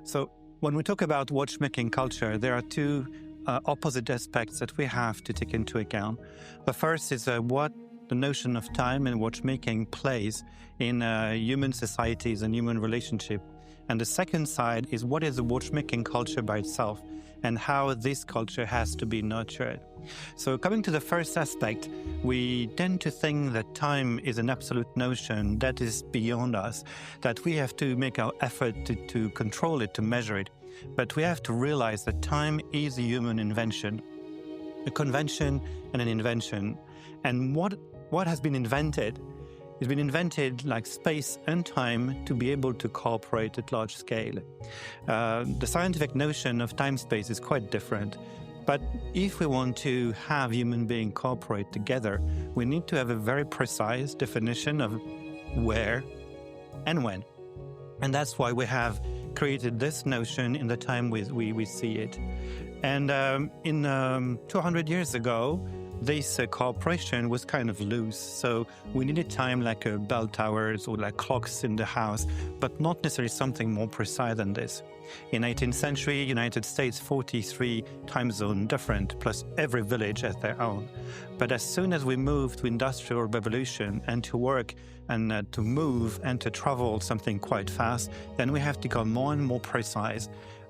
So when we talk about watchmaking culture, there are two opposite aspects that we have to take into account. The first is what the notion of time and watchmaking plays in human societies and human relationship. And the second side is what is the watchmaking culture by itself and how this culture has to be nurtured. So coming to the first aspect, we tend to think that time is an absolute notion that is beyond us, that we have to make our effort to control it, to measure it. But we have to realize that time is a human invention, a convention and an invention. And what has been invented? It's been invented like space and time to be able to cooperate at large scale. The scientific notion of time-space is quite different. But if we want to have human beings cooperate together, we need to have a very precise definition of where and when. And that's why we have created this notion in the time we see it. And 200 years ago, this cooperation was kind of loose. So we needed time like bell towers or like clocks in the house, but not necessarily something more precise than this. In 18th century, United States, 43 time zone different, plus every village has their own. But as soon as we moved to industrial revolution and to work and to move and to travel something quite fast, then we have to become more and more precise,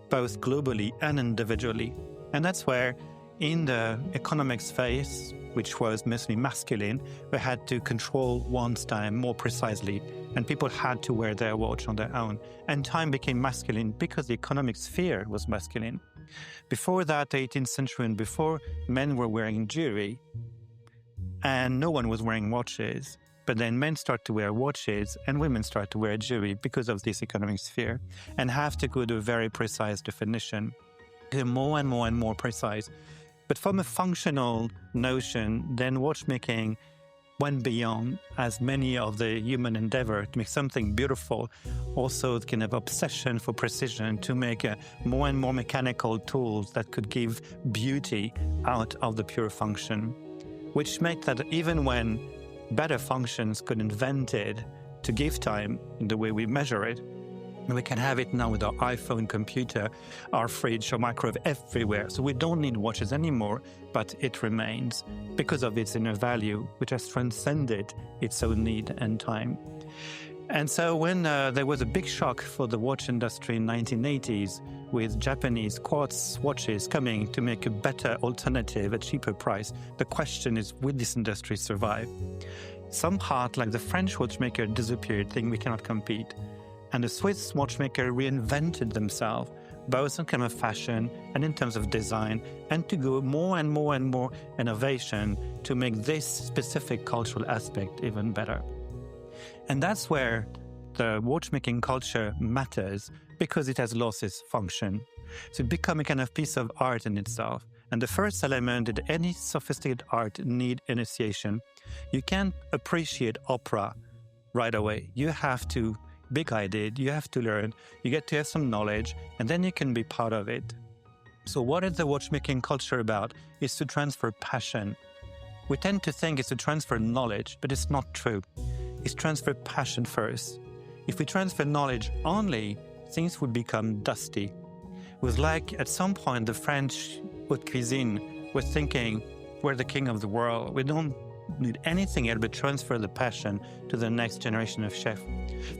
both globally and individually. And that's where in the economics phase, which was mostly masculine, we had to control one's time more precisely, and people had to wear their watch on their own. And time became masculine because the economic sphere was masculine. Before that, 18th century and before, men were wearing jewelry, and no one was wearing watches. But then men start to wear watches and women start to wear jewelry because of this economic sphere, and have to go to a very precise definition, more and more and more precise. But from a functional notion, then watchmaking went beyond as many of the human endeavor to make something beautiful, also kind of obsession for precision, to make more and more mechanical tools that could give beauty out of the pure function, which meant that even when better functions got invented to give time in the way we measure it, and we can have it now with our iPhone, computer, our fridge, our microwave, everywhere. So we don't need watches anymore, but it remains because of its inner value, which has transcended its own need and time. And so when there was a big shock for the watch industry in the 1980s, with Japanese quartz watches coming to make a better alternative at cheaper price, the question is, will this industry survive? Some part, like the French watchmaker, disappeared, thinking we cannot compete. And the Swiss watchmaker reinvented themselves, both in terms of fashion and in terms of design, and to go more and more and more innovation to make this specific cultural aspect even better. And that's where the watchmaking culture matters, because it has lost its function. So it becomes a kind of piece of art in itself. And the first element that any sophisticated art need initiation. You can't appreciate opera right away. You have to be guided, you have to learn, you get to have some knowledge, and then you can be part of it. So what is the watchmaking culture about? Is to transfer passion. We tend to think it's to transfer knowledge, but it's not true. It's transfer passion first. If we transfer knowledge only, things would become dusty. It was like at some point the French haute cuisine was thinking, we're the king of the world. We don't need anything else but transfer the passion to the next generation of chefs.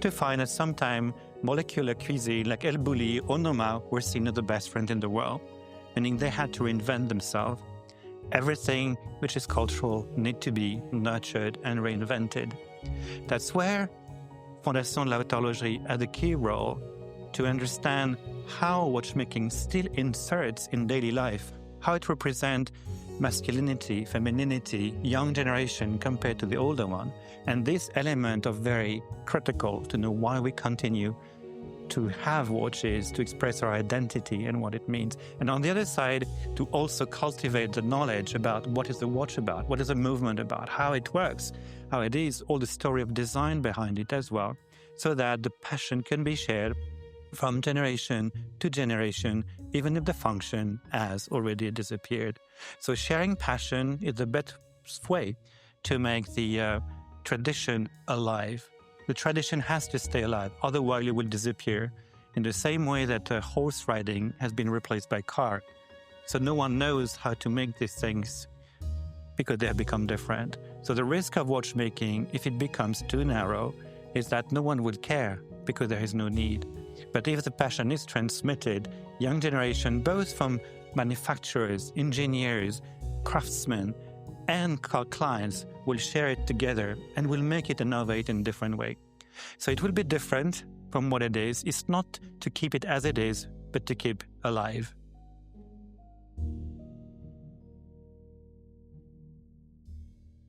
To find at some time molecular cuisine like El Bulli or Audemars were seen as the best friend in the world, meaning they had to reinvent themselves. Everything which is cultural need to be nurtured and reinvented. That's where Fondation Haute Horlogerie had a key role to understand how watchmaking still inserts in daily life, how it represents masculinity, femininity, young generation compared to the older one. And this element of very critical to know why we continue to have watches, to express our identity and what it means. And on the other side, to also cultivate the knowledge about what is the watch about, what is the movement about, how it works, how it is, all the story of design behind it as well, so that the passion can be shared from generation to generation, even if the function has already disappeared. So sharing passion is the best way to make the tradition alive. The tradition has to stay alive, otherwise it will disappear in the same way that horse riding has been replaced by car. So no one knows how to make these things because they have become different. So the risk of watchmaking, if it becomes too narrow, is that no one will care because there is no need. But if the passion is transmitted, young generation, both from manufacturers, engineers, craftsmen, and clients will share it together and will make it innovate in a different way. So it will be different from what it is. It's not to keep it as it is, but to keep alive.